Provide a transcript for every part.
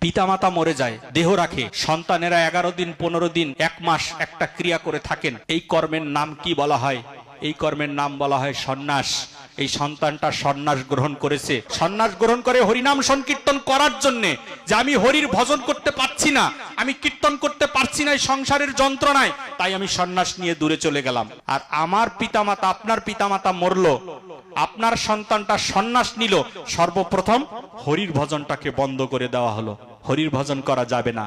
পিতামাতা মরে যায়, দেহ রাখে, সন্তানেরা 11 দিন 15 দিন 1 মাস একটা ক্রিয়া করে থাকেন। এই কর্মের নাম কি বলা হয়? এই কর্মের নাম বলা হয় সন্ন্যাস। এই সন্তানটা সন্ন্যাস গ্রহণ করেছে, সন্ন্যাস গ্রহণ করে হরিনাম সংকীর্তন করার জন্য, যে আমি হরির ভজন করতে পারছি না, আমি কীর্তন করতে পারছি না এই সংসারের যন্ত্রণায়, তাই আমি সন্ন্যাস নিয়ে দূরে চলে গেলাম। আর আমার পিতামাতা, আপনার পিতামাতা মরলো, আপনার সন্তানটা সন্ন্যাস নিল, সর্বপ্রথম হরির ভজনটাকে বন্ধ করে দেওয়া হলো। হরির ভজন করা যাবে না,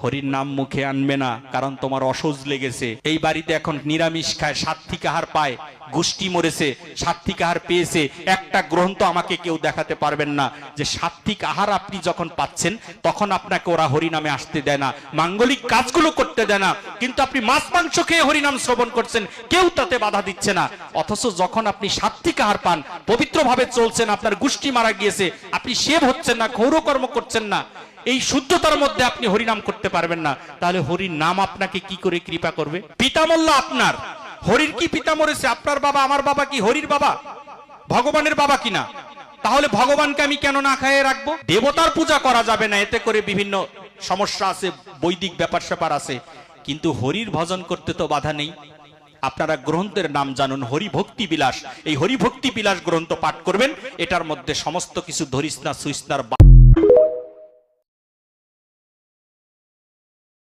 হরির নাম মুখে আনবে না, কারণ তোমার অসহ্য লেগেছে। এই বাড়িতে এখন নিরামিষ খায়, সাত্ত্বিক আহার পায়, গোষ্ঠী মরেছে, সাত্ত্বিক আহার পেয়েছে। একটা গ্রন্থ আমাকে কেউ দেখাতে পারবেন না যে সাত্ত্বিক আহার আপনি যখন পাচ্ছেন তখন আপনাকে ওরা হরিনামে আসতে দেয় না, মাঙ্গলিক কাজগুলো করতে দেয় না, কিন্তু আপনি মাছ মাংস খেয়ে হরিনাম শ্রবণ করছেন, কেউ তাতে বাধা দিচ্ছে না। অথচ যখন আপনি সাত্ত্বিক আহার পান, পবিত্রভাবে চলছেন, আপনার গোষ্ঠী মারা গিয়েছে, আপনি সেব হচ্ছেন না, ঘৌরকর্ম করছেন না, এই শুদ্ধতার মধ্যে আপনি হরিনাম করতে পারবেন না, তাহলে হরির নাম আপনাকে কি করে কৃপা করবে? পিতা মল্ল আপনার, হরির কি পিতা মরেছে? আপনার বাবা, আমার বাবা কি হরির বাবা, ভগবানের বাবা কিনা? তাহলে ভগবানকে আমি কেন না খাইয়ে রাখবো? দেবতার পূজা করা যাবে না, এতে করে বিভিন্ন সমস্যা আছে, বৈদিক ব্যাপার স্যাপার আছে, কিন্তু হরির ভজন করতে তো বাধা নেই। আপনারা গ্রন্থের নাম জানুন, হরিভক্তি বিলাস। এই হরিভক্তি বিলাস গ্রন্থ পাঠ করবেন, এটার মধ্যে সমস্ত কিছু ধরিস না সুইস না